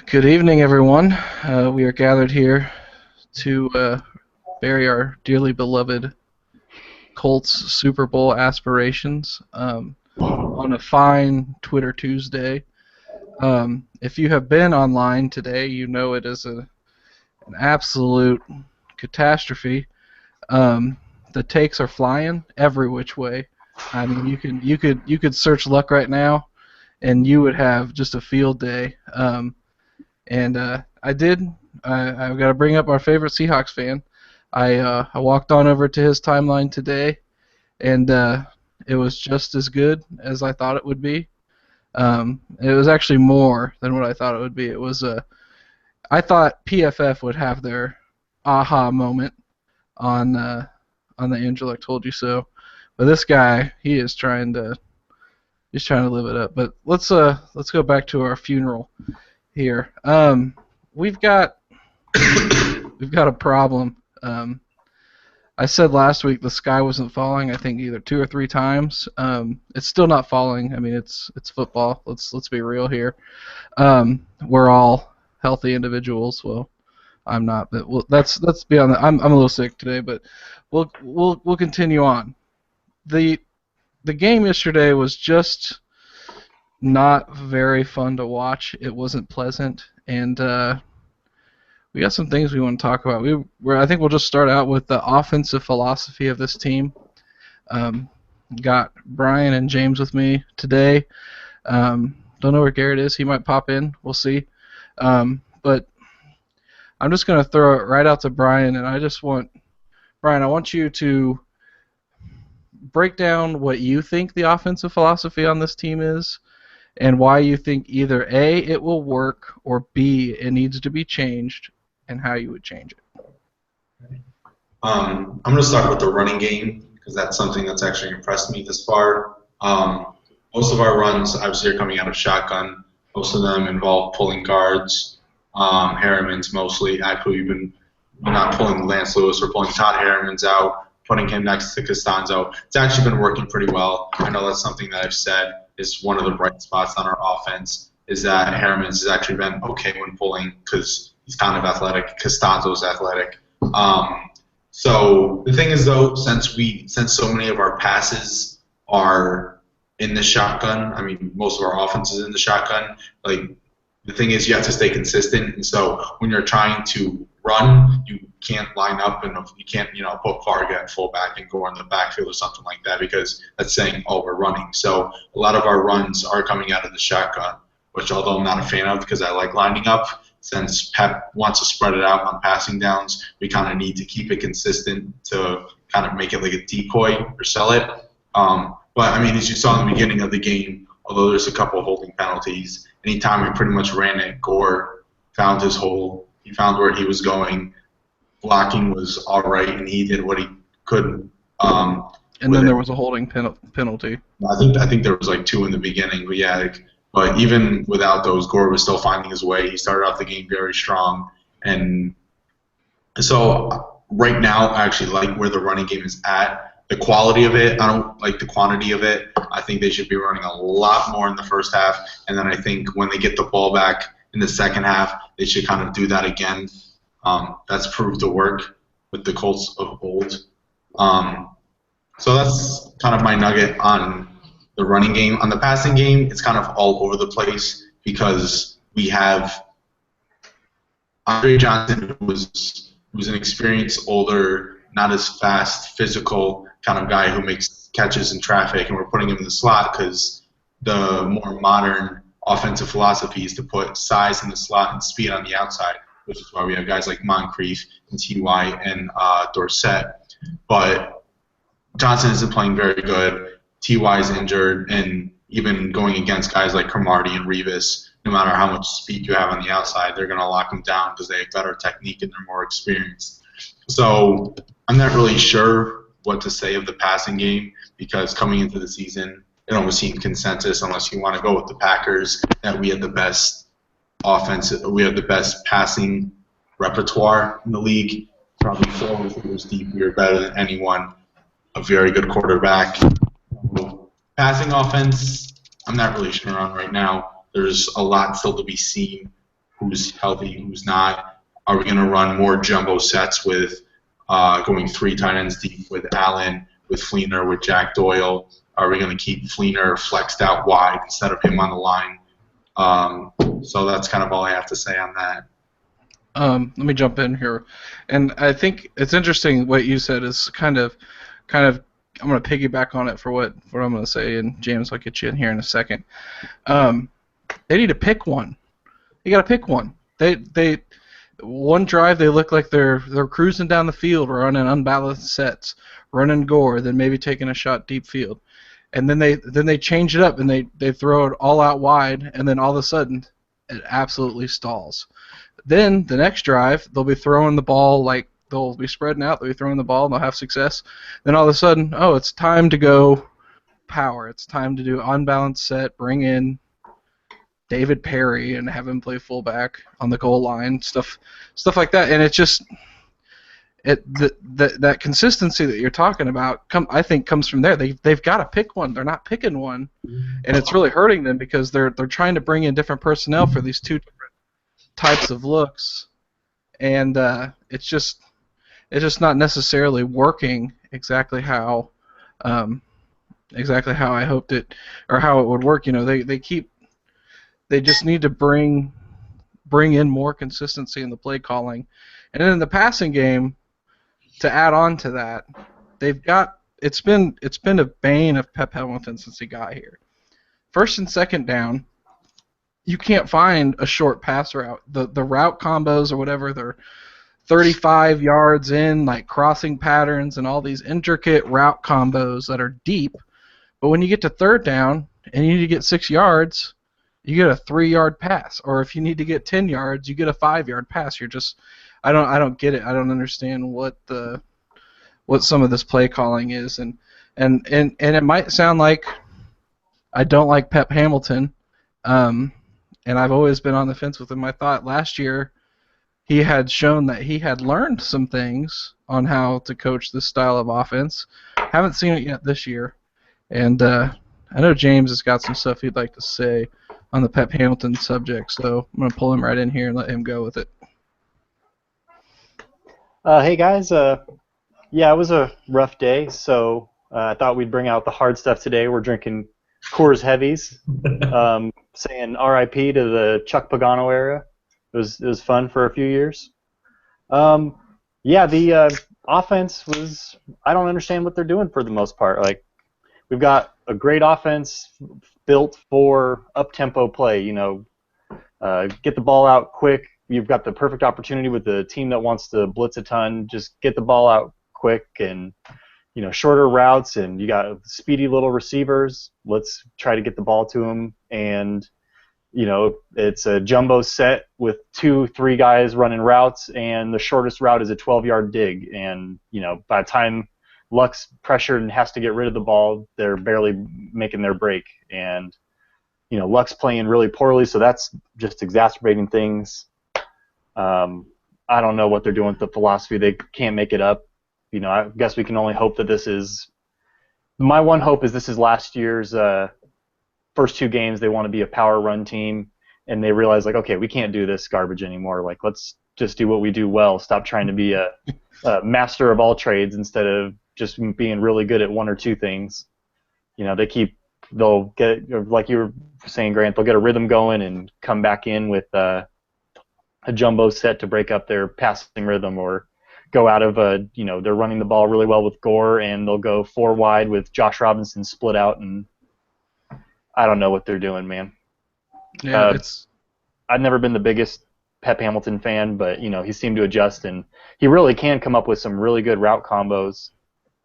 Good evening, everyone. We are gathered here to bury our dearly beloved Colts Super Bowl aspirations on a fine Twitter Tuesday. If you have been online today, you know it is an absolute catastrophe. Um, the takes are flying every which way. I mean, you could search luck right now, and you would have just a field day. And I did. I've got to bring up our favorite Seahawks fan. I walked on over to his timeline today, and it was just as good as I thought it would be. It was actually more than what I thought it would be. It was I thought PFF would have their aha moment on the Angela I Told You So, but this guy he's trying to live it up. But let's go back to our funeral here. We've got we've got a problem. I said last week the sky wasn't falling. I think either 2 or 3 times. It's still not falling. I mean, it's football. Let's be real here. We're all healthy individuals. Well, I'm not, but that's beyond that. I'm a little sick today, but we'll continue on. The game yesterday was just not very fun to watch. It wasn't pleasant, and we got some things we want to talk about. I think we'll just start out with the offensive philosophy of this team. Got Brian and James with me today. Don't know where Garrett is. He might pop in. We'll see. But I'm just going to throw it right out to Brian, and I want you to break down what you think the offensive philosophy on this team is, and why you think either A, it will work, or B, it needs to be changed, and how you would change it. I'm going to start with the running game because that's something that's actually impressed me this far. Most of our runs, obviously, are coming out of shotgun. Most of them involve pulling guards. Harriman's mostly. Actually, we've been not pulling Lance Lewis. We're pulling Todd Harriman's out, putting him next to Costanzo. It's actually been working pretty well. I know that's something that I've said is one of the bright spots on our offense is that Harriman's has actually been okay when pulling because he's kind of athletic. Costanzo's athletic. So the thing is, though, since so many of our passes are in the shotgun, I mean, most of our offense is in the shotgun. Like the thing is, you have to stay consistent, and so when you're trying to run, you can't line up and you can't, put Varga at fullback and go in the backfield or something like that because that's saying, oh, we're running. So a lot of our runs are coming out of the shotgun, which although I'm not a fan of because I like lining up, since Pep wants to spread it out on passing downs, we kind of need to keep it consistent to kind of make it like a decoy or sell it. But, I mean, as you saw in the beginning of the game, although there's a couple of holding penalties, anytime we pretty much ran it, Gore found his hole. He found where he was going. Blocking was all right, and he did what he could. And then there was a holding penalty. I think there was like 2 in the beginning, but yeah. But even without those, Gore was still finding his way. He started off the game very strong, and so right now I actually like where the running game is at. The quality of it, I don't like the quantity of it. I think they should be running a lot more in the first half, and then I think when they get the ball back in the second half, they should kind of do that again. That's proved to work with the Colts of old. So that's kind of my nugget on the running game. On the passing game, it's kind of all over the place because we have Andre Johnson, who's an experienced, older, not as fast, physical kind of guy who makes catches in traffic, and we're putting him in the slot because the more modern offensive philosophy is to put size in the slot and speed on the outside, which is why we have guys like Moncrief and T.Y. and Dorsett. But Johnson isn't playing very good. T.Y. is injured, and even going against guys like Cromartie and Revis, no matter how much speed you have on the outside, they're going to lock them down because they have better technique and they're more experienced. So I'm not really sure what to say of the passing game because coming into the season, it almost seemed consensus, unless you want to go with the Packers, that we had the best we had the best passing repertoire in the league. Probably 4 receivers deep. We were better than anyone. A very good quarterback. Passing offense, I'm not really sure on right now. There's a lot still to be seen. who's healthy, who's not. Are we going to run more jumbo sets with going 3 tight ends deep with Allen, with Fleener, with Jack Doyle? Are we going to keep Fleener flexed out wide instead of him on the line? So that's kind of all I have to say on that. Let me jump in here, and I think it's interesting what you said is kind of. I'm going to piggyback on it for what I'm going to say, and James, I'll get you in here in a second. They need to pick one. You got to pick one. They one drive they look like they're cruising down the field, running unbalanced sets, running gore, then maybe taking a shot deep field, and then they change it up and they throw it all out wide, and then all of a sudden it absolutely stalls. Then the next drive they'll be throwing the ball like they'll be spreading out, they'll be throwing the ball and they'll have success. Then all of a sudden, oh, it's time to go power. It's time to do unbalanced set, bring in David Perry and have him play fullback on the goal line, stuff like that. And it's just that consistency that you're talking about, I think, comes from there. They've got to pick one. They're not picking one, and it's really hurting them because they're trying to bring in different personnel for these 2 different types of looks, and it's just not necessarily working exactly how I hoped it or how it would work. You know, they just need to bring in more consistency in the play calling, and then in the passing game. To add on to that, it's been a bane of Pep Hamilton since he got here. First and second down, you can't find a short pass route. The route combos or whatever, they're 35 yards in, like crossing patterns and all these intricate route combos that are deep. But when you get to third down and you need to get 6 yards, you get a 3-yard pass. Or if you need to get 10 yards, you get a 5-yard pass. You're just I don't get it. I don't understand what some of this play calling is, and it might sound like I don't like Pep Hamilton, and I've always been on the fence with him. I thought last year he had shown that he had learned some things on how to coach this style of offense. Haven't seen it yet this year, and I know James has got some stuff he'd like to say on the Pep Hamilton subject, so I'm going to pull him right in here and let him go with it. Hey guys, yeah, it was a rough day, so I thought we'd bring out the hard stuff today. We're drinking Coors Heavies, saying R.I.P. to the Chuck Pagano era. It was fun for a few years. Yeah, the offense was. I don't understand what they're doing for the most part. Like, we've got a great offense built for up-tempo play. You know, get the ball out quick. You've got the perfect opportunity with the team that wants to blitz a ton. Just get the ball out quick and, you know, shorter routes, and you got speedy little receivers. Let's try to get the ball to them. And, you know, it's a jumbo set with 2-3 guys running routes, and the shortest route is a 12-yard dig. And, you know, by the time Luck's pressured and has to get rid of the ball, they're barely making their break. And, you know, Luck's playing really poorly, so that's just exacerbating things. I don't know what they're doing with the philosophy. They can't make it up. You know, I guess we can only hope that this is. My one hope is this is last year's first 2 games. They want to be a power run team, and they realize, like, okay, we can't do this garbage anymore. Like, let's just do what we do well. Stop trying to be a master of all trades instead of just being really good at 1 or 2 things. You know, they'll get, like you were saying, Grant, they'll get a rhythm going and come back in with a jumbo set to break up their passing rhythm, or go out of you know, they're running the ball really well with Gore, and they'll go 4 wide with Josh Robinson split out, and I don't know what they're doing, man. Yeah, I've never been the biggest Pep Hamilton fan, but, you know, he seemed to adjust, and he really can come up with some really good route combos.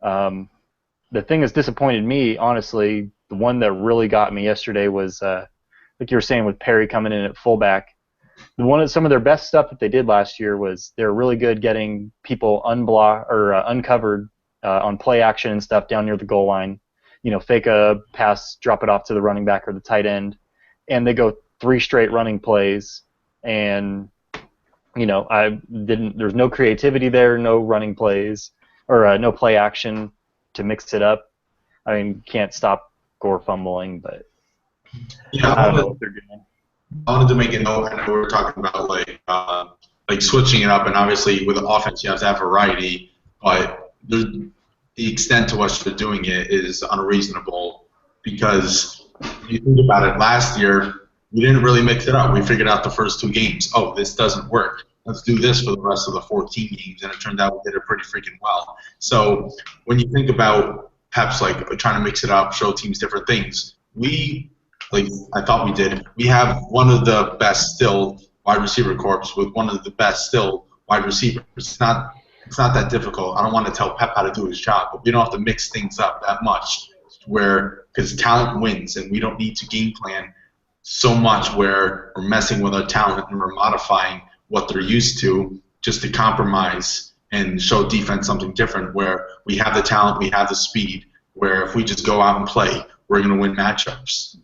The thing that's disappointed me, honestly, the one that really got me yesterday was, like you were saying, with Perry coming in at fullback. Some of their best stuff that they did last year was they're really good getting people uncovered on play action and stuff down near the goal line. You know, fake a pass, drop it off to the running back or the tight end, and they go 3 straight running plays. And, you know, there's no creativity there, no running plays, or no play action to mix it up. I mean, can't stop Gore fumbling, but yeah, I don't know what they're doing. I wanted to make a note. I know we were talking about like switching it up, and obviously with offense you have to have variety, but the extent to which they're doing it is unreasonable because if you think about it, last year we didn't really mix it up. We figured out the first 2 games. Oh, this doesn't work. Let's do this for the rest of the 14 games, and it turned out we did it pretty freaking well. So when you think about Pep's like trying to mix it up, show teams different things, like I thought we did. We have one of the best still wide receiver corps with one of the best still wide receivers. It's not that difficult. I don't want to tell Pep how to do his job, but we don't have to mix things up that much because talent wins, and we don't need to game plan so much where we're messing with our talent and we're modifying what they're used to just to compromise and show defense something different where we have the talent, we have the speed, where if we just go out and play, we're going to win matchups.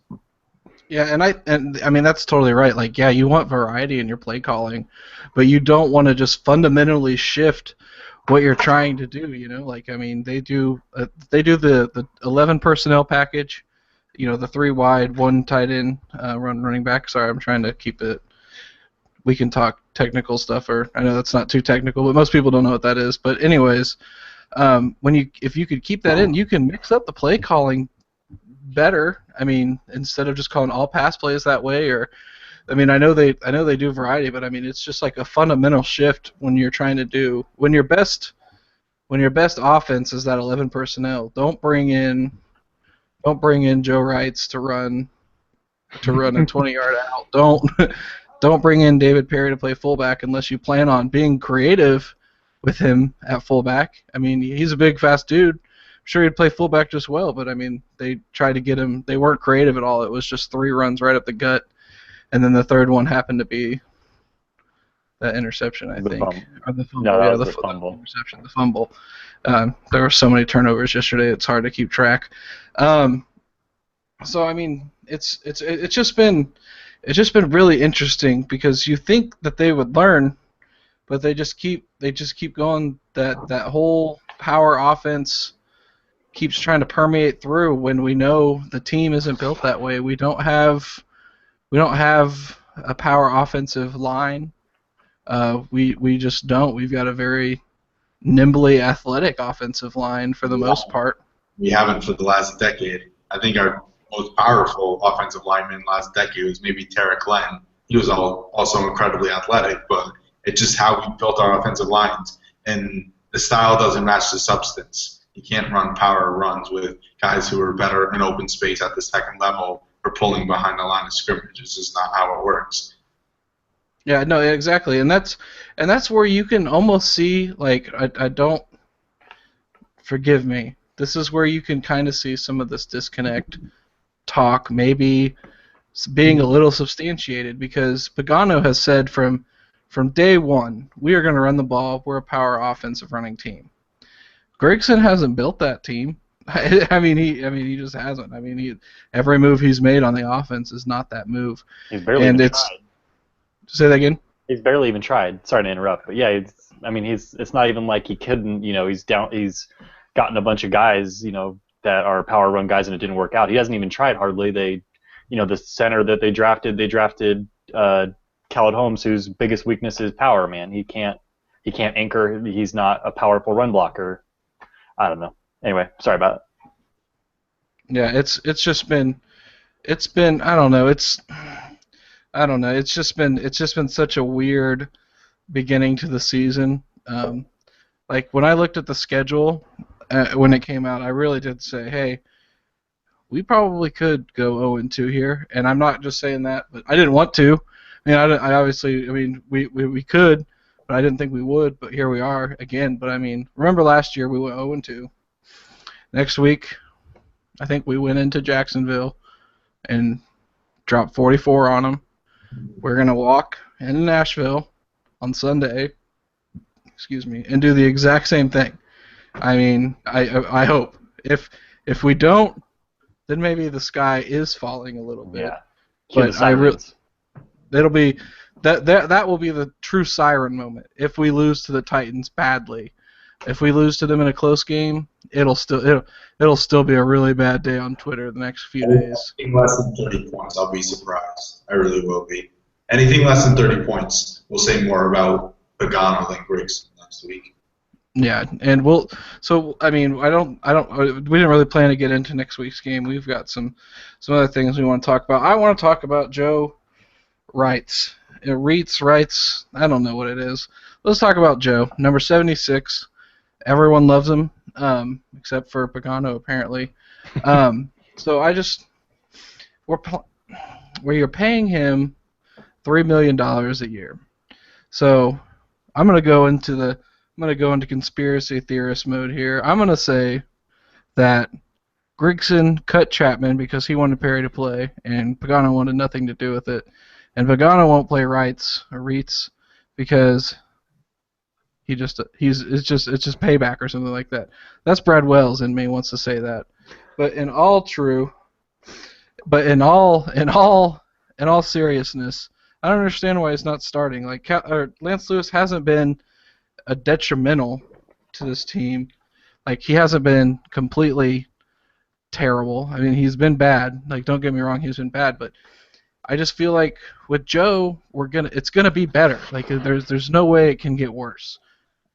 Yeah, and I mean that's totally right. Like, yeah, you want variety in your play calling, but you don't want to just shift what you're trying to do. You know, like I mean they do the 11 personnel package. You know, the 3 wide, 1 tight end, running back. Sorry, I'm trying to keep it. We can talk technical stuff, or I know that's not too technical, but most people don't know what that is. But anyways, if you could keep that in, you can mix up the play calling better. I mean, instead of just calling all pass plays that way, or I mean, I know they do variety, but I mean, it's just like a fundamental shift when you're trying to do when your best offense is that 11 personnel. Don't bring in Joe Reitz to run a 20-yard out. Don't bring in David Perry to play fullback unless you plan on being creative with him at fullback. I mean, he's a big, fast dude. Sure, he'd play fullback just well, but I mean, they tried to get him. They weren't creative at all. It was just 3 runs right up the gut, and then the third one happened to be that interception, I think, or the fumble. No, yeah, the fumble. Interception, the fumble. There were so many turnovers yesterday; it's hard to keep track. So I mean, it's just been really interesting because you think that they would learn, but they just keep going. That whole power offense keeps trying to permeate through when we know the team isn't built that way. We don't have a power offensive line. We just don't. We've got a very nimbly athletic offensive line for the most part. We haven't for the last decade. I think our most powerful offensive lineman last decade was maybe Tarek Glenn. He was also incredibly athletic, but it's just how we built our offensive lines. And the style doesn't match the substance. You can't run power runs with guys who are better in open space at the second level or pulling behind the line of scrimmage. It's just not how it works. Yeah, no, exactly, and that's where you can almost see, like, I don't, forgive me, this is where you can kind of see some of this disconnect talk maybe being a little substantiated, because Pagano has said from day one, we are going to run the ball, we're a power offensive running team. Gregson hasn't built that team. I mean, he just hasn't. I mean, every move he's made on the offense is not that move. He's barely even tried. Say that again? He's barely even tried. Sorry to interrupt, but yeah, it's not even like he couldn't. You know, he's gotten a bunch of guys, you know, that are power run guys, and it didn't work out. He hasn't even tried hardly. The center that they drafted Khaled Holmes, whose biggest weakness is power. Man, he can't anchor. He's not a powerful run blocker. I don't know. Anyway, sorry about it. Yeah, it's been I don't know. It's just been such a weird beginning to the season. Like when I looked at the schedule when it came out, I really did say, hey, we probably could go 0-2 here, and I'm not just saying that, but I didn't want to. I mean, we could, but I didn't think we would. But here we are again. But I mean, remember last year we went 0-2. Next week, I think we went into Jacksonville and dropped 44 on them. We're gonna walk into Nashville on Sunday, and do the exact same thing. I mean, I hope. If we don't, then maybe the sky is falling a little bit. Yeah. But it'll be that will be the true siren moment if we lose to the Titans badly. if we lose to them in a close game, it'll still be a really bad day on Twitter the next few days. Anything less than 30 points, I'll be surprised. I really will be. Anything less than 30 points, we'll say more about Pagano than Griggs next week. Yeah, and we didn't really plan to get into next week's game. We've got some other things we want to talk about. I want to talk about Joe Reitz. Reitz, I don't know what it is. Let's talk about Joe, number 76. Everyone loves him, except for Pagano, apparently. Where you're paying him $3 million a year. So I'm gonna go into conspiracy theorist mode here. I'm gonna say that Grigson cut Chapman because he wanted Perry to play, and Pagano wanted nothing to do with it. And Pagano won't play Reitz because it's just payback or something like that. That's Brad Wells in me wants to say that. But in all seriousness, I don't understand why he's not starting. Like Lance Lewis hasn't been a detrimental to this team. Like he hasn't been completely terrible. I mean, he's been bad. Like don't get me wrong, he's been bad, but I just feel like with Joe, it's gonna be better. Like there's no way it can get worse,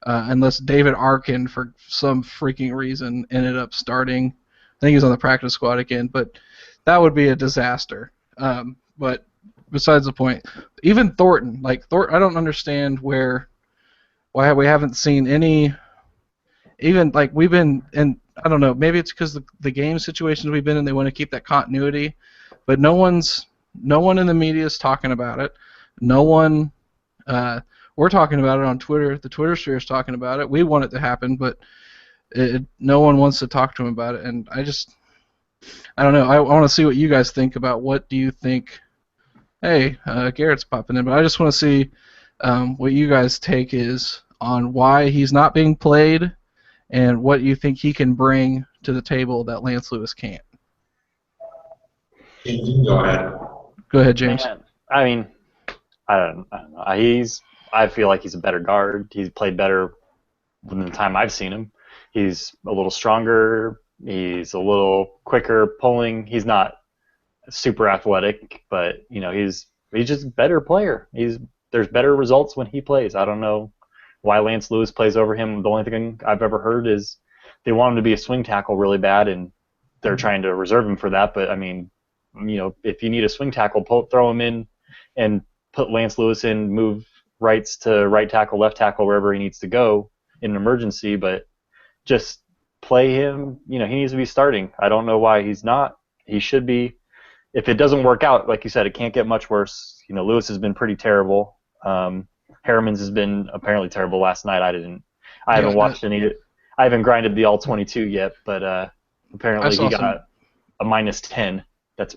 unless David Arkin for some freaking reason ended up starting. I think he's on the practice squad again, but that would be a disaster. But besides the point, even Thornton, I don't understand why we haven't seen any. Even like we've been, and I don't know, maybe it's because the game situations we've been in, they want to keep that continuity, but no one in the media is talking about it. No one, we're talking about it on Twitter. The Twitter sphere is talking about it. We want it to happen, but no one wants to talk to him about it. And I don't know. I want to see what you guys think about. What do you think? Hey, Garrett's popping in, but I just want to see what you guys' take is on why he's not being played and what you think he can bring to the table that Lance Lewis can't. Go ahead. Go ahead, James. Man, I mean, I don't know. I feel like he's a better guard. He's played better than the time I've seen him. He's a little stronger. He's a little quicker pulling. He's not super athletic, but he's just a better player. There's better results when he plays. I don't know why Lance Lewis plays over him. The only thing I've ever heard is they want him to be a swing tackle really bad, and they're trying to reserve him for that. But I mean, if you need a swing tackle, throw him in and put Lance Lewis in, move Reitz to right tackle, left tackle, wherever he needs to go in an emergency. But just play him. He needs to be starting. I don't know why he's not. He should be. If it doesn't work out, like you said, it can't get much worse. Lewis has been pretty terrible. Harriman's has been apparently terrible. Last night I haven't watched any. I haven't grinded the all 22 yet, but apparently he got a -10. That's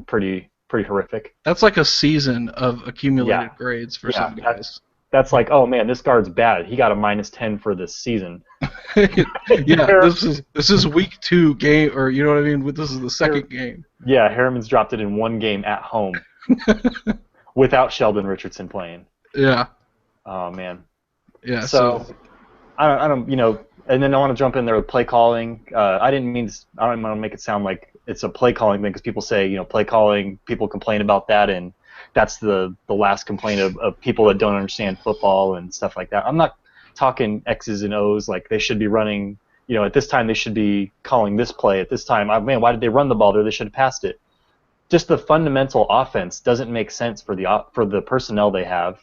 pretty horrific. That's like a season of accumulated grades for some guys. That's like, oh man, this guard's bad. He got a -10 for this season. Yeah, this is week 2 game, or you know what I mean? This is the second game. Yeah, Harriman's dropped it in one game at home without Sheldon Richardson playing. Yeah. Oh man. Yeah. So I don't and then I want to jump in there with play calling. I don't want to make it sound like it's a play calling thing because people say play calling. People complain about that, and that's the last complaint of people that don't understand football and stuff like that. I'm not talking X's and O's like they should be running. At this time they should be calling this play. At this time, why did they run the ball there? They should have passed it. Just the fundamental offense doesn't make sense for the personnel they have,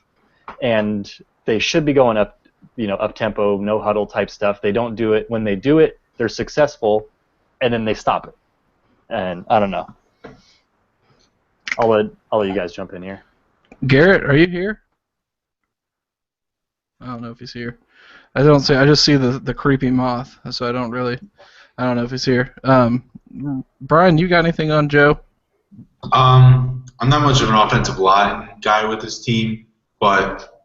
and they should be going up, up tempo, no huddle type stuff. They don't do it. When they do it, they're successful, and then they stop it. And I don't know. I'll let you guys jump in here. Garrett, are you here? I don't know if he's here. I just see the creepy moth, so I don't know if he's here. Brian, you got anything on Joe? I'm not much of an offensive line guy with this team, but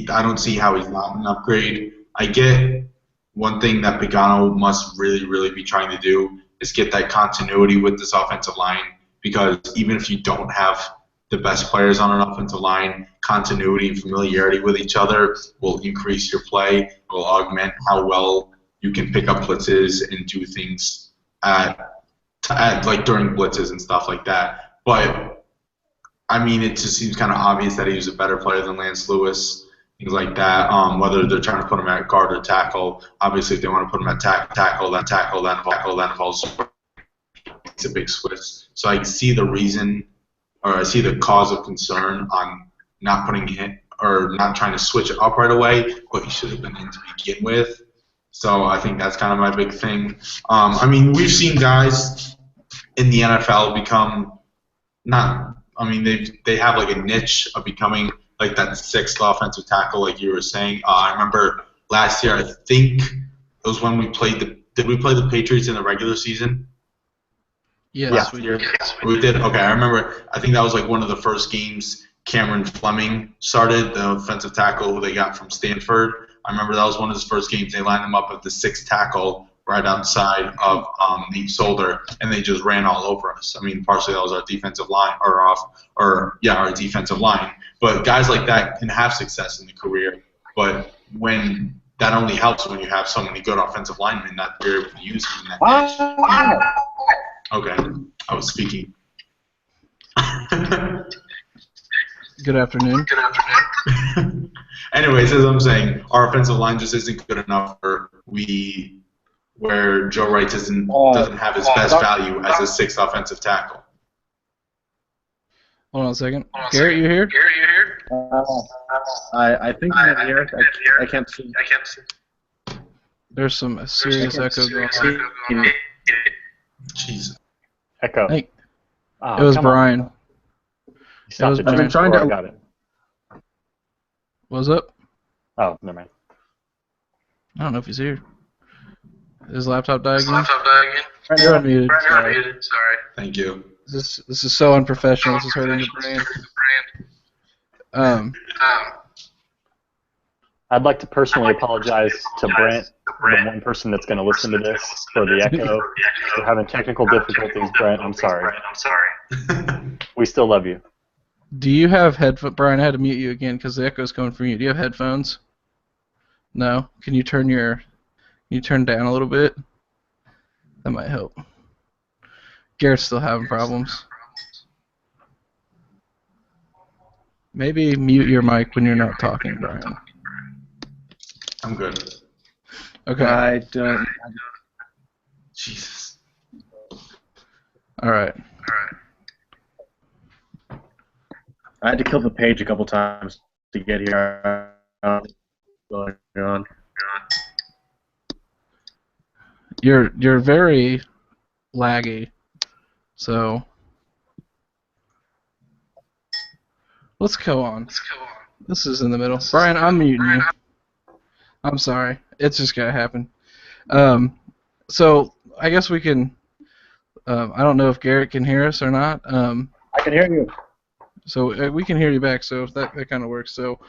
I don't see how he's not an upgrade. I get one thing that Pagano must really, really be trying to do is get that continuity with this offensive line, because even if you don't have the best players on an offensive line. Continuity and familiarity with each other will increase your play, will augment how well you can pick up blitzes and do things like during blitzes and stuff like that. But I mean, it just seems kind of obvious that he's a better player than Lance Lewis, things like that. Whether they're trying to put him at guard or tackle, obviously if they want to put him at tackle, then falls. It's a big switch. So I see the reason, or I see the cause of concern on not putting him or not trying to switch it up right away, but he should have been in to begin with. So I think that's kind of my big thing. I mean, we've seen guys in the NFL become not. I mean, they have like a niche of becoming like that sixth offensive tackle, like you were saying. I remember last year, I think it was when we played did we play the Patriots in the regular season? Yes, we did. We did? Okay, I remember. I think that was like one of the first games Cameron Fleming started, the offensive tackle who they got from Stanford. I remember that was one of his first games. They lined him up at the sixth tackle right outside of Nate Solder, and they just ran all over us. I mean, partially that was our defensive line, our defensive line. But guys like that can have success in the career. But when that only helps when you have so many good offensive linemen that you're able to use in that niche. Okay, I was speaking. Good afternoon. Anyways, as I'm saying, our offensive line just isn't good enough where Joe Reitz doesn't have his best value as a sixth offensive tackle. Hold on a second. Garrett, you here? I think I'm here. I can't see. There's some serious echo going on. Jesus. Echo. Hey, it was Brian. It was I've been trying to. I got it. What's up? Oh, never mind. I don't know if he's here. His laptop died again? You're unmuted. Sorry. Thank you. This is so unprofessional. This is hurting the brand. I'd like to personally apologize to Brent, the one person that's going to listen to this, for the echo. We're having technical difficulties, Brent. I'm sorry. We still love you. Do you have headphones? Brian, I had to mute you again because the echo's coming from you. Do you have headphones? No? Can you turn down a little bit? That might help. Garrett's still having problems. Maybe mute your mic when you're not talking, Brian. I'm good. Okay. I don't. Jesus. All right. I had to kill the page a couple times to get here. Going on. You're very laggy. So let's go on. This is in the middle. Brian, I'm muting you. I'm sorry. It's just gotta happen. So I guess we can. I don't know if Garrett can hear us or not. I can hear you. So we can hear you back. So if that kind of works. So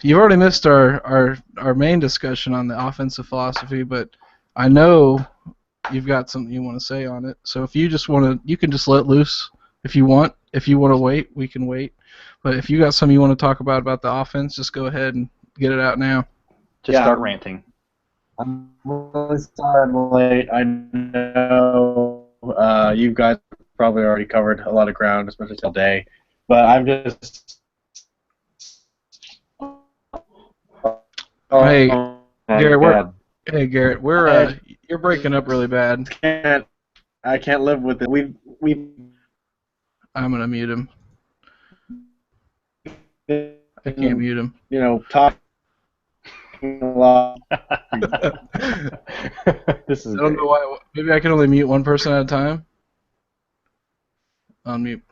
you've already missed our main discussion on the offensive philosophy, but I know you've got something you want to say on it. So if you just want to, you can just let loose if you want. If you want to wait, we can wait. But if you got something you want to talk about the offense, just go ahead and get it out now. Just start ranting. I'm really sorry I'm late. I know you guys probably already covered a lot of ground, especially all day. But I'm just. Hey, Garrett, God. you're breaking up really bad. I can't live with it. I'm gonna mute him. I can't mute him. Talking a lot. This is. I don't know why. Maybe I can only mute one person at a time. Unmute.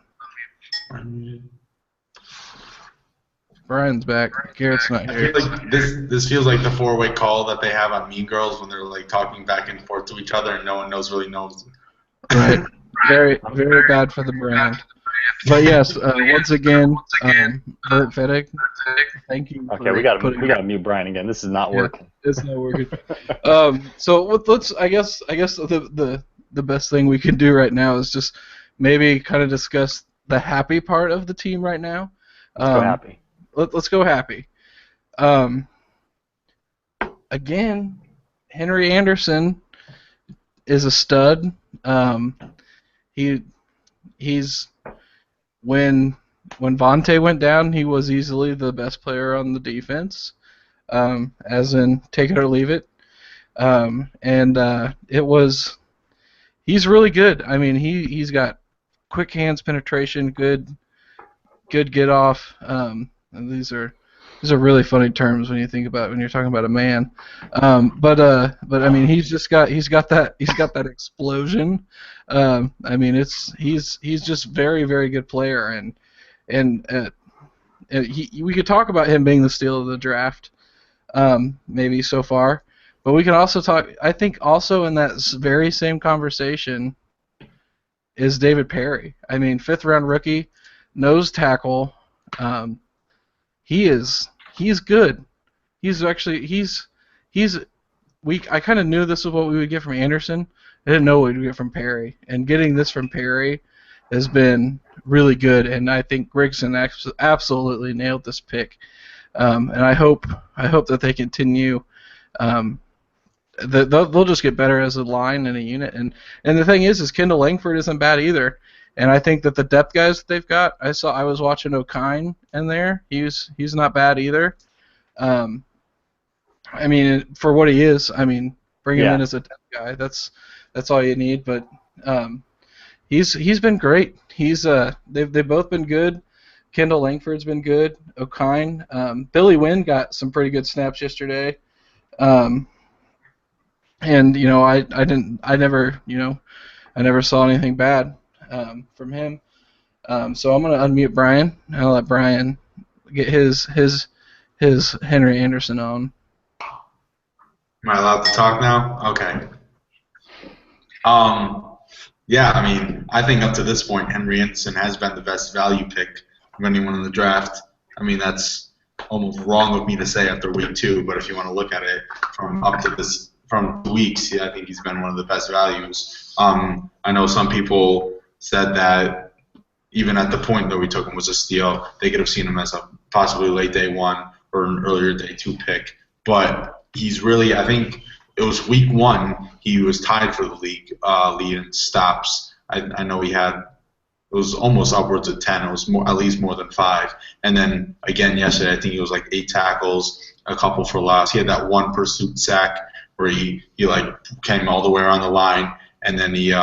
Brian's back. Garrett's not I here. feel like this feels like the four-way call that they have on Mean Girls when they're like talking back and forth to each other and no one really knows. Right. Very, very bad for the brand. But yes, once again, Bert Fettig, thank you. Okay, we got to mute Brian again. This is not working. It's not working. So let's. I guess the best thing we can do right now is just maybe kind of discuss the happy part of the team right now. Let's go happy. Let's go happy. Again, Henry Anderson is a stud. He's when Vontae went down, he was easily the best player on the defense, as in take it or leave it. He's really good. I mean, he's got quick hands penetration, good get off. And these are really funny terms when you're talking about a man. But I mean, he's got that explosion. I mean, he's just very, very good player, and we could talk about him being the steal of the draft, maybe so far. But we can also talk. I think also in that very same conversation is David Perry. I mean, 5th round rookie, nose tackle. He's good. I kind of knew this was what we would get from Anderson. I didn't know what we'd get from Perry, and getting this from Perry has been really good. And I think Grigson absolutely nailed this pick. And I hope that they continue. They'll just get better as a line and a unit. And the thing is Kendall Langford isn't bad either. And I think that the depth guys that they've got, I was watching O'Kine in there. He's not bad either. I mean, for what he is, I mean, bring him in as a depth guy. That's all you need. But he's been great. They've both been good. Kendall Langford's been good. O'Kine, Billy Wynn got some pretty good snaps yesterday. And I never saw anything bad from him. So I'm gonna unmute Brian, and I'll let Brian get his Henry Anderson on. Am I allowed to talk now? Okay. Yeah, I mean, I think up to this point, Henry Anderson has been the best value pick of anyone in the draft. I mean, that's almost wrong of me to say after week 2, but if you want to look at it from weeks, yeah, I think he's been one of the best values. I know some people said that even at the point that we took him was a steal, they could have seen him as a possibly late day 1 or an earlier day 2 pick. But he's really, I think it was week 1, he was tied for the league lead in stops. I know it was almost upwards of 10. It was at least more than 5. And then again yesterday, I think he was like 8 tackles, a couple for loss. He had that one pursuit sack where he like came all the way around the line, and then he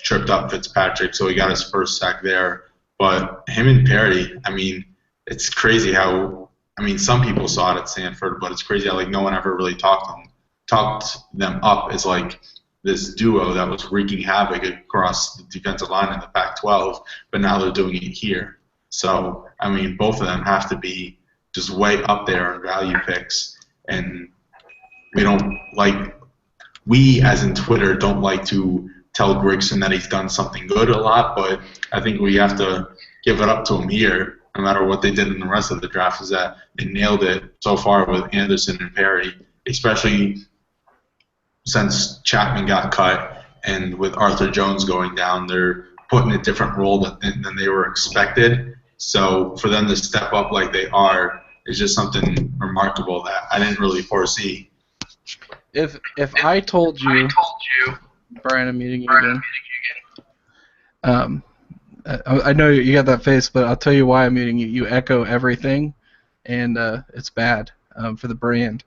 tripped up Fitzpatrick, so he got his first sack there. But him and Perry, I mean, it's crazy how, I mean, some people saw it at Stanford, but it's crazy how like no one ever really talked them up as like this duo that was wreaking havoc across the defensive line in the Pac-12, but now they're doing it here. So, I mean, both of them have to be just way up there in value picks, and we as in Twitter don't like to tell Grigson that he's done something good a lot, but I think we have to give it up to him here, no matter what they did in the rest of the draft, is that they nailed it so far with Anderson and Perry, especially since Chapman got cut, and with Arthur Jones going down, they're put in a different role than they were expected. So for them to step up like they are is just something remarkable that I didn't really foresee. If I told you, Brian, I'm muting you again. I know you got that face, but I'll tell you why I'm muting you. You echo everything, and it's bad for the brand.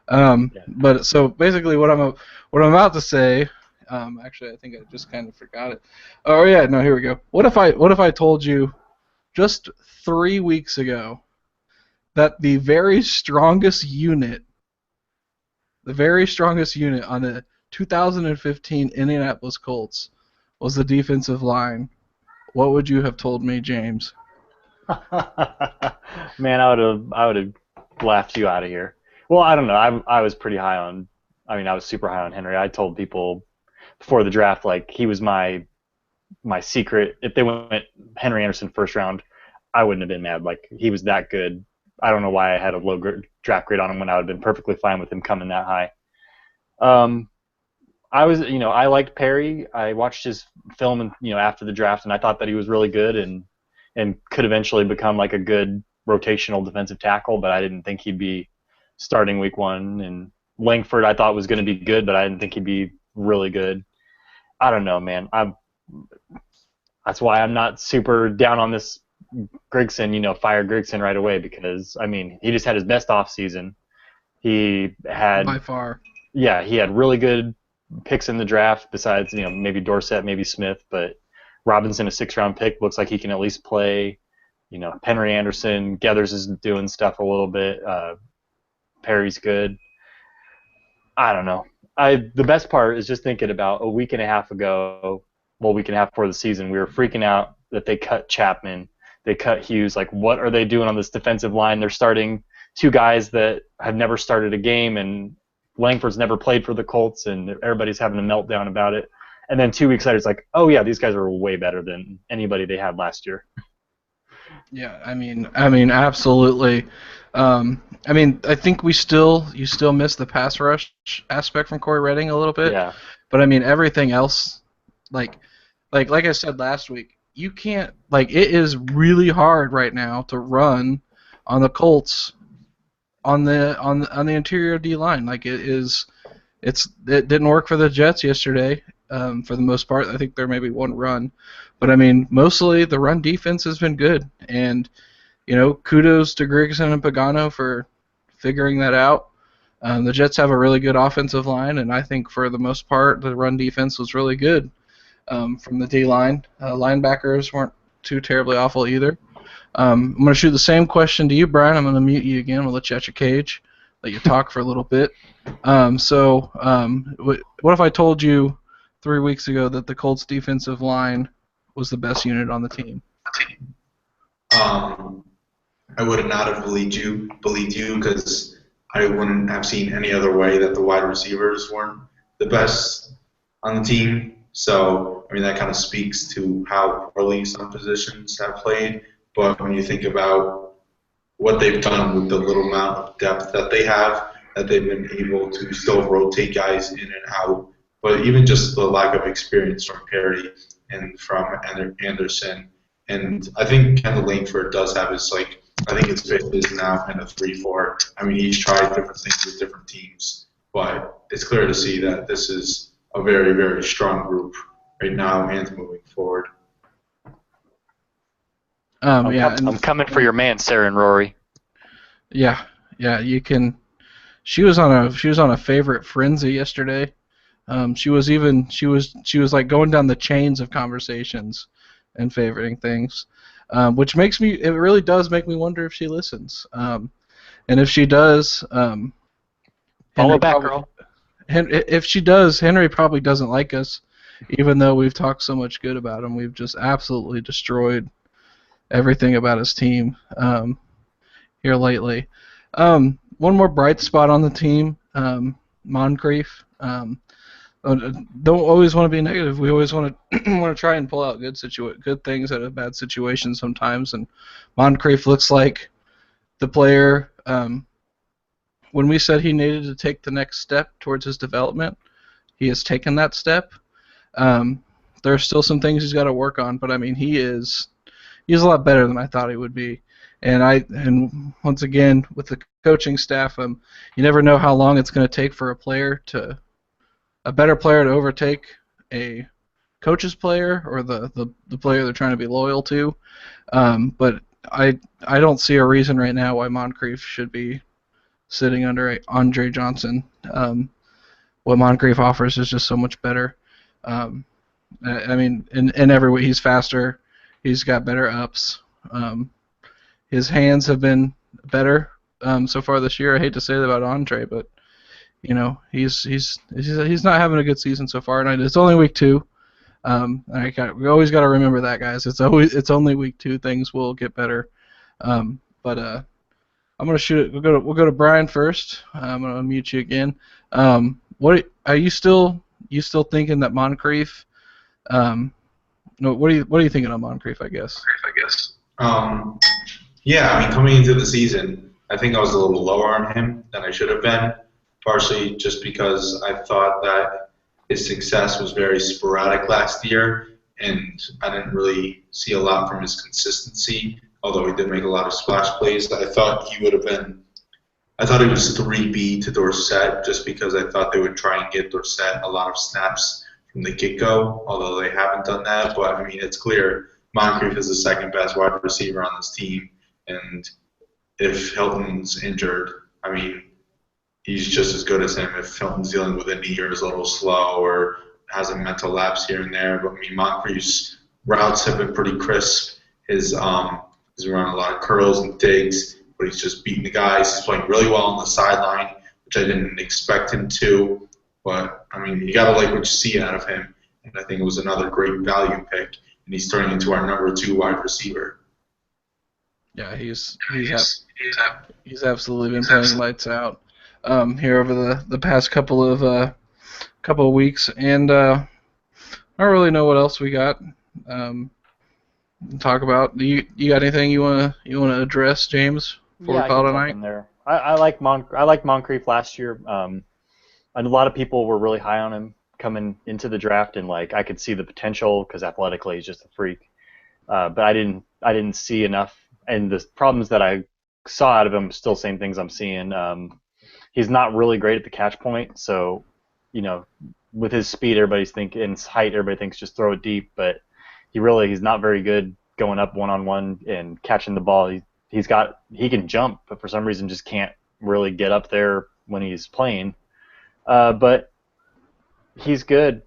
But so basically, what I'm about to say, actually, I think I just kind of forgot it. Oh yeah, no, here we go. What if I told you just 3 weeks ago that the very strongest unit on the 2015 Indianapolis Colts was the defensive line? What would you have told me, James? Man, I would have laughed you out of here. Well, I don't know. I was pretty high on. I mean, I was super high on Henry. I told people before the draft, like, he was my secret. If they went Henry Anderson first round, I wouldn't have been mad. Like, he was that good. I don't know why I had a low draft grade on him when I would have been perfectly fine with him coming that high. I liked Perry. I watched his film, after the draft, and I thought that he was really good. And and could eventually become like a good rotational defensive tackle, but I didn't think he'd be starting week 1. And Langford I thought was going to be good, but I didn't think he'd be really good. I don't know, man. That's why I'm not super down on this Grigson, fire Grigson right away, because, I mean, he just had his best offseason. He had by far. Yeah, he had really good picks in the draft besides, maybe Dorsett, maybe Smith, but Robinson, a 6th-round pick, looks like he can at least play. Henry Anderson, Geathers is doing stuff a little bit. Perry's good. I don't know. The best part is just thinking about a week and a half before the season, we were freaking out that they cut Chapman, they cut Hughes. Like, what are they doing on this defensive line? They're starting 2 guys that have never started a game, and Langford's never played for the Colts, and everybody's having a meltdown about it. And then 2 weeks later, it's like, oh yeah, these guys are way better than anybody they had last year. Yeah, I mean, absolutely. I think you still miss the pass rush aspect from Corey Redding a little bit. Yeah. But I mean, everything else, like I said last week, you can't, it is really hard right now to run on the Colts on the interior D line. It didn't work for the Jets yesterday. For the most part, I think there may be one run, but I mean, mostly the run defense has been good, and kudos to Grigson and Pagano for figuring that out. The Jets have a really good offensive line, and I think for the most part, the run defense was really good from the D line. Linebackers weren't too terribly awful either. I'm going to shoot the same question to you, Brian. I'm going to mute you again. We'll let you out your cage, let you talk for a little bit. What if I told you 3 weeks ago that the Colts defensive line was the best unit on the team? I would not have believed you because I wouldn't have seen any other way that the wide receivers weren't the best on the team. So, I mean, that kind of speaks to how poorly some positions have played. But when you think about what they've done with the little amount of depth that they have, that they've been able to still rotate guys in and out, but even just the lack of experience from Perry and from Anderson. And I think Kendall Langford does have his, I think his fifth is now in a 3-4. I mean, he's tried different things with different teams, but it's clear to see that this is a very, very strong group right now and moving forward. I'm coming for your man, Sarah and Rory. Yeah, you can. She was on a favorite frenzy yesterday. She was like going down the chains of conversations and favoriting things, which it really does make me wonder if she listens. And if she does, follow back, girl. If she does, Henry probably doesn't like us, even though we've talked so much good about him. We've just absolutely destroyed everything about his team here lately. One more bright spot on the team, Moncrief. Don't always want to be negative. We always want to try and pull out good things out of bad situations sometimes. And Moncrief looks like the player. When we said he needed to take the next step towards his development, he has taken that step. There are still some things he's got to work on, but I mean he's a lot better than I thought he would be. And once again with the coaching staff, you never know how long it's going to take for a better player to overtake a coach's player or the player they're trying to be loyal to. But I don't see a reason right now why Moncrief should be sitting under Andre Johnson. What Moncrief offers is just so much better. I mean, in every way, he's faster. He's got better ups. His hands have been better so far this year. I hate to say that about Andre, but he's not having a good season so far. And it's only week 2. We always got to remember that, guys. It's only week 2. Things will get better. But I'm gonna shoot it. We'll go to Brian first. I'm gonna mute you again. What are you still thinking that Moncrief? No, what are you thinking on Moncrief? I guess. Yeah, I mean, coming into the season, I think I was a little lower on him than I should have been, partially just because I thought that his success was very sporadic last year, and I didn't really see a lot from his consistency, although he did make a lot of splash plays. I thought he was 3B to Dorsett just because I thought they would try and get Dorsett a lot of snaps from the get-go, although they haven't done that. But, I mean, it's clear Moncrief is the second best wide receiver on this team, and if Hilton's injured, I mean, he's just as good as him. If Hilton's dealing with a knee or is a little slow or has a mental lapse here and there, but I mean, Moncrief's routes have been pretty crisp. He's run a lot of curls and digs, but he's just beating the guys. He's playing really well on the sideline, which I didn't expect him to. But I mean, you gotta like what you see out of him, and I think it was another great value pick, and he's turning into our number 2 wide receiver. Yeah, he's absolutely been playing lights out here over the past couple of weeks, and I don't really know what else we got to talk about. You got anything you wanna address, James, before we call it a night? There. I like Moncrief last year. And a lot of people were really high on him coming into the draft, and like I could see the potential because athletically he's just a freak. But I didn't see enough, and the problems that I saw out of him still same things I'm seeing. He's not really great at the catch point, so with his speed, everybody's thinking, and his height, everybody thinks just throw it deep, but he's not very good going up one-on-one and catching the ball. He can jump, but for some reason just can't really get up there when he's playing. But he's good.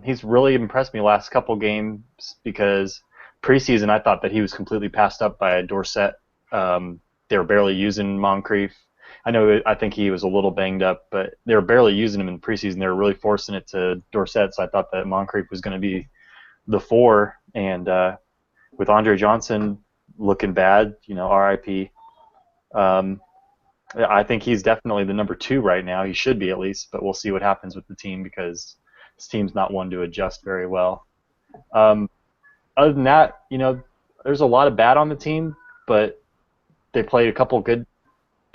He's really impressed me last couple games because preseason I thought that he was completely passed up by Dorsett. They were barely using Moncrief. I think he was a little banged up, but they were barely using him in preseason. They were really forcing it to Dorsett, so I thought that Moncrief was going to be the 4. And with Andre Johnson looking bad, RIP. I think he's definitely the number 2 right now. He should be at least, but we'll see what happens with the team because this team's not one to adjust very well. Other than that, there's a lot of bad on the team, but they played a couple good,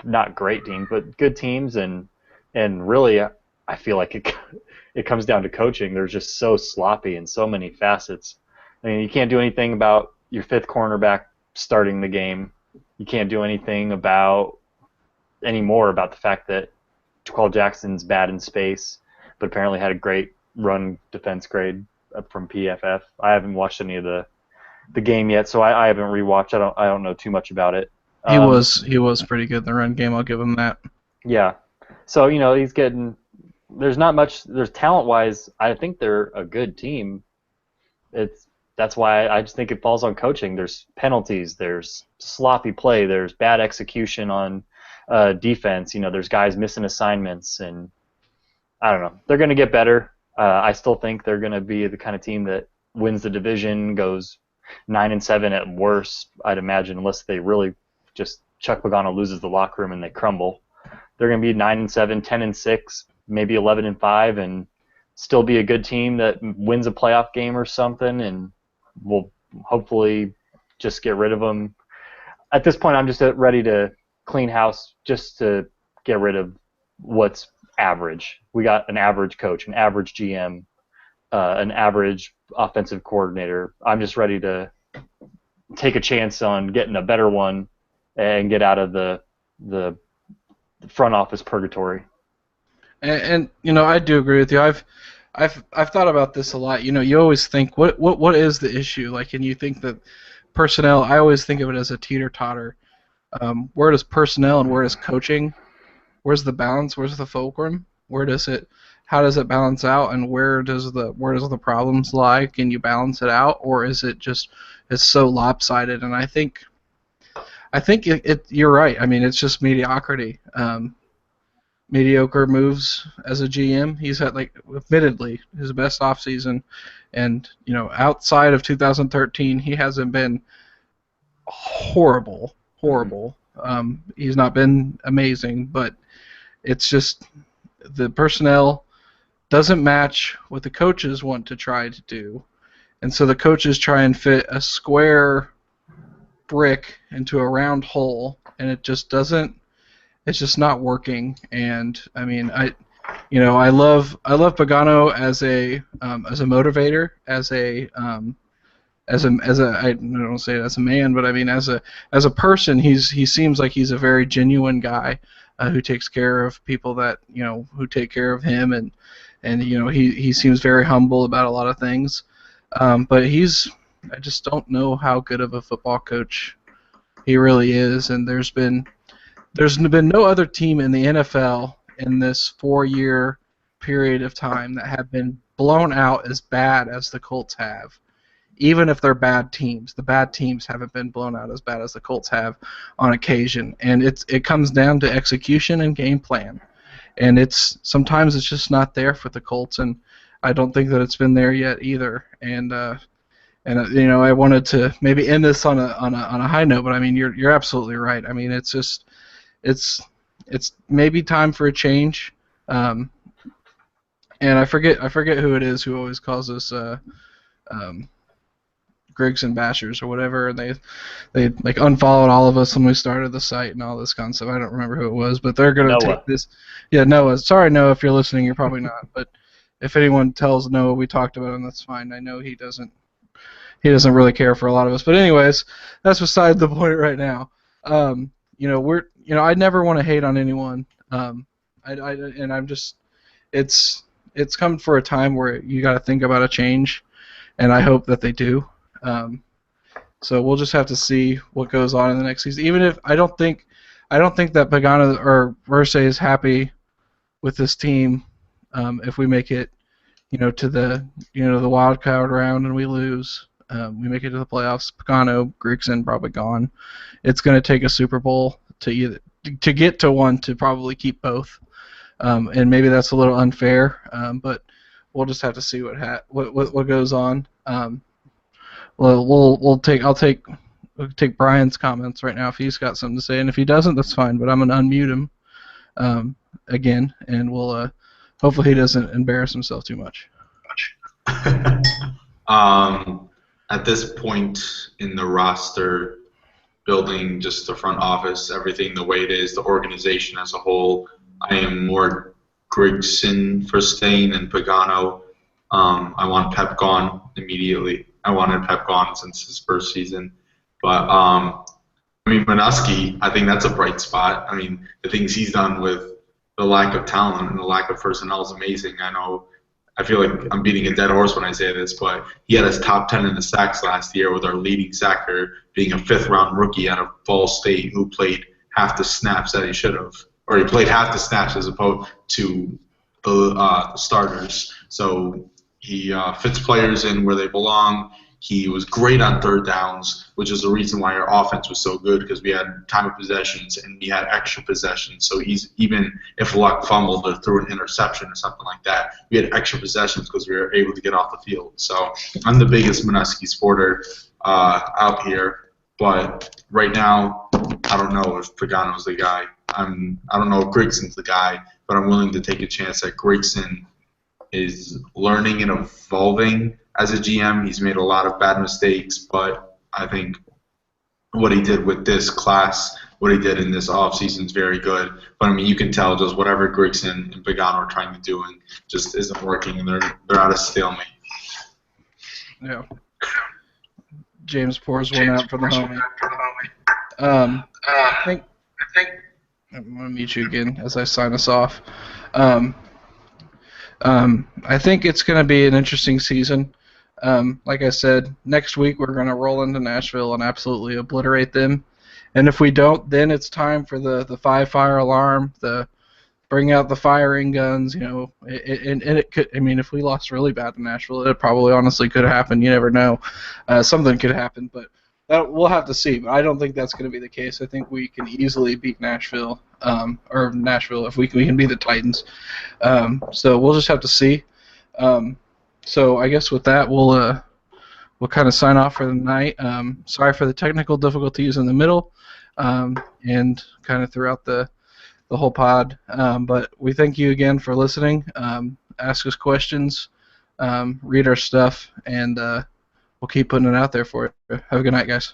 not great teams, but good teams, and really I feel like it comes down to coaching. They're just so sloppy in so many facets. I mean, you can't do anything about your 5th cornerback starting the game. You can't do anything anymore about the fact that Jaqual Jackson's bad in space, but apparently had a great run defense grade from PFF. I haven't watched any of the game yet, so I haven't rewatched. I don't know too much about it. He was pretty good in the run game. I'll give him that. Yeah. So he's getting. There's not much. There's talent-wise. I think they're a good team. That's why I just think it falls on coaching. There's penalties. There's sloppy play. There's bad execution on defense. There's guys missing assignments, and I don't know. They're going to get better. I still think they're going to be the kind of team that wins the division, goes 9-7 at worst, I'd imagine, unless they really just Chuck Pagano loses the locker room and they crumble. They're going to be 9-7, 10-6, maybe 11-5, and still be a good team that wins a playoff game or something, and we'll hopefully just get rid of them. At this point, I'm just ready to clean house just to get rid of what's average. We got an average coach, an average GM, an average offensive coordinator. I'm just ready to take a chance on getting a better one and get out of the front office purgatory. And I do agree with you. I've thought about this a lot. You always think what is the issue? Like, and you think that personnel. I always think of it as a teeter-totter. Where does personnel and where does coaching? Where's the balance? Where's the fulcrum? How does it balance out? And where does the problems lie? Can you balance it out, or is it just it's so lopsided? And I think you're right. I mean, it's just mediocrity. Mediocre moves as a GM. He's had, admittedly, his best offseason, and outside of 2013, he hasn't been horrible. He's not been amazing, but it's just the personnel doesn't match what the coaches want to try to do, and so the coaches try and fit a square brick into a round hole, and it just doesn't. It's just not working, and I mean, I love Pagano as a motivator, as a I don't say it as a man, but I mean as a person, he seems like he's a very genuine guy who takes care of people that who take care of him, and he seems very humble about a lot of things. But I just don't know how good of a football coach he really is, and there's been no other team in the NFL in this 4-year period of time that have been blown out as bad as the Colts have. Even if they're bad teams, the bad teams haven't been blown out as bad as the Colts have on occasion, and it comes down to execution and game plan, and sometimes it's just not there for the Colts, and I don't think that it's been there yet either, and I wanted to maybe end this on a high note, but I mean you're absolutely right. I mean it's maybe time for a change, and I forget who it is who always calls us Griggs and Bashers or whatever, and they like unfollowed all of us when we started the site and all this kind of stuff. I don't remember who it was, but they're gonna take this. Yeah, Noah. Sorry, Noah, if you're listening, you're probably not. But if anyone tells Noah we talked about him, that's fine. I know he doesn't really care for a lot of us. But anyways, that's beside the point right now. I never want to hate on anyone. It's come for a time where you got to think about a change, and I hope that they do. So we'll just have to see what goes on in the next season. Even if I don't think that Pagano or Irsay is happy with this team, if we make it, to the the wild card round and we lose, we make it to the playoffs. Pagano, Grigson probably gone. It's going to take a Super Bowl to get to one to probably keep both, and maybe that's a little unfair, but we'll just have to see what goes on. I'll take Brian's comments right now if he's got something to say, and if he doesn't, that's fine. But I'm gonna unmute him again, and we'll hopefully he doesn't embarrass himself too much. At this point in the roster building, just the front office, everything the way it is, the organization as a whole, I am more Grigson for staying than Pagano. I want Pep gone immediately. I wanted Pep gone since his first season. But, Minuski, I think that's a bright spot. I mean, the things he's done with the lack of talent and the lack of personnel is amazing. I feel like I'm beating a dead horse when I say this, but he had his top 10 in the sacks last year with our leading sacker being a 5th-round rookie out of Ball State who played half the snaps that he should have. Or he played half the snaps as opposed to the starters. So he fits players in where they belong. He was great on 3rd downs, which is the reason why our offense was so good, because we had time of possessions and we had extra possessions. So even if Luck fumbled or threw an interception or something like that, we had extra possessions because we were able to get off the field. So I'm the biggest Minuski supporter out here. But right now, I don't know if Pagano's the guy. I don't know if Grigson's the guy, but I'm willing to take a chance that Grigson is learning and evolving as a GM. He's made a lot of bad mistakes, but I think what he did with this class, what he did in this offseason is very good. But, you can tell just whatever Grigson and Pagano are trying to do and just isn't working, and they're out of stalemate. Yeah. James pours one out for the homie. I think I'm going to mute you again as I sign us off. I think it's going to be an interesting season. Like I said, next week we're going to roll into Nashville and absolutely obliterate them. And if we don't, then it's time for the 5-fire alarm, bring out the firing guns, and it could. If we lost really bad in Nashville, it probably honestly could happen. You never know. Something could happen, but we'll have to see. But I don't think that's going to be the case. I think we can easily beat Nashville, or Nashville if we can beat the Titans. So we'll just have to see. So I guess with that, we'll kind of sign off for the night. Sorry for the technical difficulties in the middle, and kind of throughout the whole pod. But we thank you again for listening. Ask us questions, read our stuff, and we'll keep putting it out there for you. Have a good night, guys.